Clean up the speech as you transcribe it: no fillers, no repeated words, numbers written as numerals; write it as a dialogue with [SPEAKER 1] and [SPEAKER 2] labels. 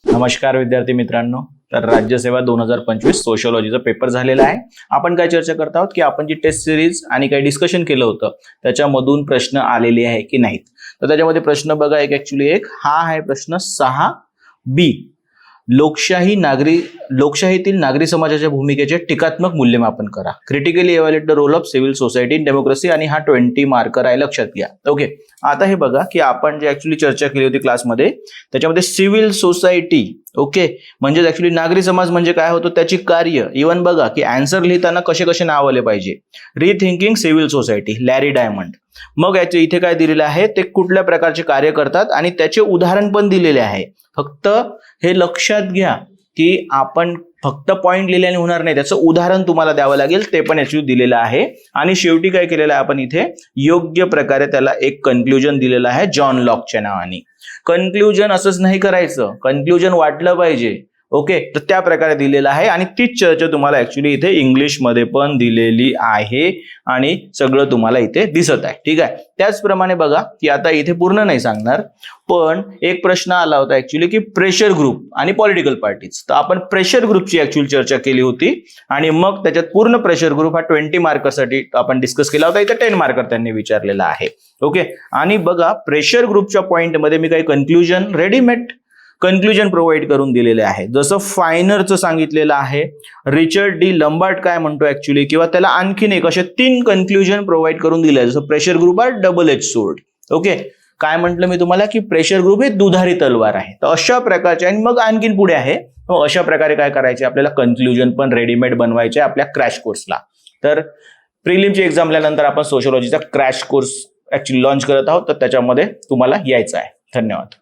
[SPEAKER 1] नमस्कार विद्यार्थी मित्रांनो. तर राज्यसेवा 2025 सोशियोलॉजीचा पेपर झालेला आहे. आपण काय चर्चा करत आहोत की आपण जी टेस्ट सिरीज आणि काही डिस्कशन केलं होतं त्याच्यामधून प्रश्न आलेले आहे की नाहीत. तर त्याच्यामध्ये प्रश्न बघा, एक हा आहे प्रश्न 6B. लोकशाहीतील नागरी समाजाच्या भूमिकेचे टीकात्मक मूल्यमापन करा. Critically evaluate the role of civil society in democracy. आणि हा 20 मार्कर आहे, लक्षात घ्या. ओके, आता हे बघा की आपण जे ऍक्च्युली चर्चा केली होती क्लासमध्ये त्याच्यामध्ये सिव्हिल सोसायटी, ओके, म्हणजे ऍक्च्युली नागरी समाज म्हणजे काय होतं, त्याची कार्य. इव्हन बघा की आन्सर लिहिताना कसे कसे नाव आले पाहिजे. Rethinking civil society, Larry diamond. मग याचे इथे काय दिलेले आहे, ते कुठल्या प्रकारचे कार्य करतात आणि त्याचे उदाहरण पण दिलेले आहे. फक्त हे लक्षात घ्या की आपण फक्त पॉइंट लिहिल्याने होणार नाही, त्याचं उदाहरण तुम्हाला द्यावं लागेल, ते पण याची दिलेलं आहे. आणि शेवटी काय केलेलं आहे आपण इथे, योग्य प्रकारे त्याला एक कन्क्लुजन दिलेलं आहे जॉन लॉकच्या नावाने. कन्क्लुजन असंच नाही करायचं, कन्क्लुजन वाटलं पाहिजे. ओके, तर त्या प्रकारे दिलेलं आहे आणि तीच चर्चा तुम्हाला ऍक्च्युली इथे इंग्लिशमध्ये पण दिलेली आहे आणि सगळं तुम्हाला इथे दिसत आहे. ठीक आहे, त्याचप्रमाणे बघा की आता इथे पूर्ण नाही सांगणार, पण एक प्रश्न आला होता ऍक्च्युली की प्रेशर ग्रुप आणि पॉलिटिकल पार्टीज. तर आपण प्रेशर ग्रुपची ऍक्च्युअल चर्चा केली होती आणि मग त्याच्यात पूर्ण प्रेशर ग्रुप हा 20 मार्करसाठी आपण डिस्कस केला होता. इथे 10 मार्कर त्यांनी विचारलेला आहे. ओके, आणि बघा प्रेशर ग्रुपच्या पॉइंटमध्ये मी काही कन्क्लुजन, रेडीमेड कन्क्लुजन प्रोव्हाइड करून दिलेले आहे. जसं फायनरचं सांगितलेलं आहे, रिचर्ड डी लंबार्ड काय म्हणतो ऍक्च्युली, किंवा त्याला आणखीन एक असे 3 कन्क्लुजन प्रोव्हाइड करून दिले. जसं प्रेशर ग्रुप हा डबल एज सोर्ड. ओके, काय म्हटलं मी तुम्हाला की प्रेशर ग्रुप हे दुधारी तलवार आहे. तर अशा प्रकारचे, आणि मग आणखीन पुढे आहे, अशा प्रकारे काय करायचे, आपल्याला कन्क्लुजन पण रेडीमेड बनवायचे आपल्या क्रॅश कोर्सला. तर प्रिलिमची एक्झाम झाल्यानंतर आपण सोशियोलॉजीचा क्रॅश कोर्स ऍक्च्युली लॉन्च करत आहोत, तर त्याच्यामध्ये तुम्हाला यायचं आहे. धन्यवाद.